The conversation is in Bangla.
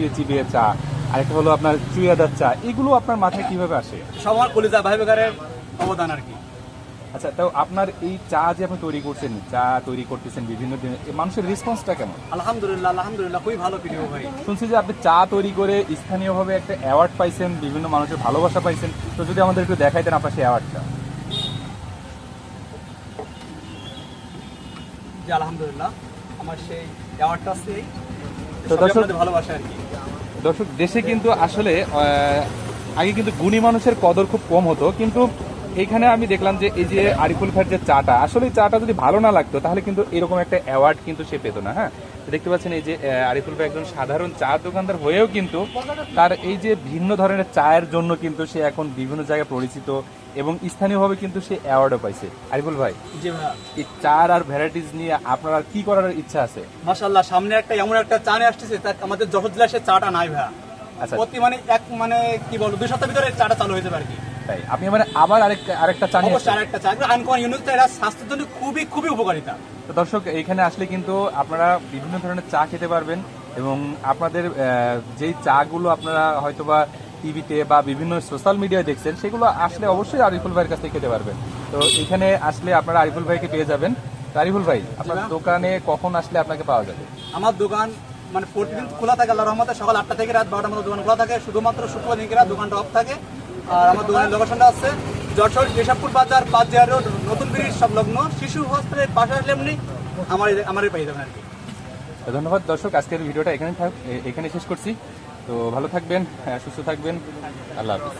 চিবিয়ে চিবিয়ে চা, আরেকটা হলো আপনার চুইয়াদার চা, এগুলো আপনার মাথায় কিভাবে আসে? সবার কলিজা ভাই বেকারের অবদান আর কি। আচ্ছা, তো আপনার এই চা যে আপনি তৈরি করছেন, চা তৈরি করতেছেন বিভিন্ন দিনে, মানুষের রেসপন্সটা কেমন? আলহামদুলিল্লাহ আলহামদুলিল্লাহ খুবই ভালো প্রিয় ভাই। শুনছি যে আপনি চা তৈরি করে স্থানীয়ভাবে একটা অ্যাওয়ার্ড পাইছেন, বিভিন্ন মানুষের ভালোবাসা পাইছেন, তো যদি আমাদের একটু দেখাইতেন আপনার সেই অ্যাওয়ার্ডটা। জি আলহামদুলিল্লাহ আমার সেই অ্যাওয়ার্ডটা আছে, তো দর্শক ভালোবাসা আর কি। দর্শক, দেশে কিন্তু আসলে আগে কিন্তু গুণী মানুষের কদর খুব কম হতো, কিন্তু এইখানে আমি দেখলাম যে এই যে আরিফুল ভাইয়ের যে চাটা, আসলে এই চাটা যদি ভালো না লাগতো তাহলে কিন্তু এরকম একটা অ্যাওয়ার্ড কিন্তু সে পেতো না। হ্যাঁ, তো দেখতে পাচ্ছেন এই যে আরিফুল ভাই একজন সাধারণ চা দোকানদার হয়েও কিন্তু তার এই যে ভিন্ন ধরনের চায়ের জন্য কিন্তু সে এখন বিভিন্ন জায়গায় পরিচিত এবং স্থানীয়ভাবে কিন্তু সে অ্যাওয়ার্ডও পাইছে। আরিফুল ভাই, জি ভাই, এই চার আর ভ্যারাইটিস নিয়ে আপনার আর কি করার ইচ্ছা আছে? মাশাআল্লাহ সামনে একটা এমন একটা চা নিয়ে আসতেছে, আমাদের যশোর জেলায় সে চাটা নাই ভাই। আচ্ছা, প্রতি মানে কি বলবো 2 সপ্তাহের ভিতরে চাটা চালু হয়ে যাবে আর কি। তাই আপনি মানে আবার আরেকটা চা নিয়ে অবশ্যই আরেকটা চা, আনকমন ইউনিক চা, এটা স্বাস্থ্যের জন্য খুবই খুবই উপকারিতা। তো দর্শক, এইখানে আসলে কিন্তু আপনারা বিভিন্ন ধরনের চা খেতে পারবেন এবং আপনাদের যেই চাগুলো আপনারা হয়তোবা টিভিতে বা বিভিন্ন সোশ্যাল মিডিয়ায় দেখছেন, সেগুলো আসলে অবশ্যই আরিফুল ভাইয়ের কাছ থেকে খেতে পারবেন। তো এখানে আসলে আপনারা আরিফুল ভাইকে পেয়ে যাবেন। তো আরিফুল ভাই, আপনার দোকানে কখন আসলে আপনাকে পাওয়া যাবে? আমার দোকান মানে প্রতিদিন খোলা থাকে আল্লাহর রহমতে, সকাল 8টা থেকে রাত 12টার মধ্যে দোকান খোলা থাকে, শুধুমাত্র শুক্রবার দিনকে রাত দোকানটা অফ থাকে। আর আমার দোকানের লোকেশনটা আছে যশোর কেশবপুর বাজার, 5 রোড, নতুন ব্রিজ সংলগ্ন, শিশু হসপিটালের পাশে আসলে এমনি আমারই পেয়ে যাবেন আর কি। তো ধন্যবাদ দর্শক, আজকের ভিডিওটা এখানে শেষ করছি। তো ভালো থাকবেন, সুস্থ থাকবেন, আল্লাহ হাফিজ।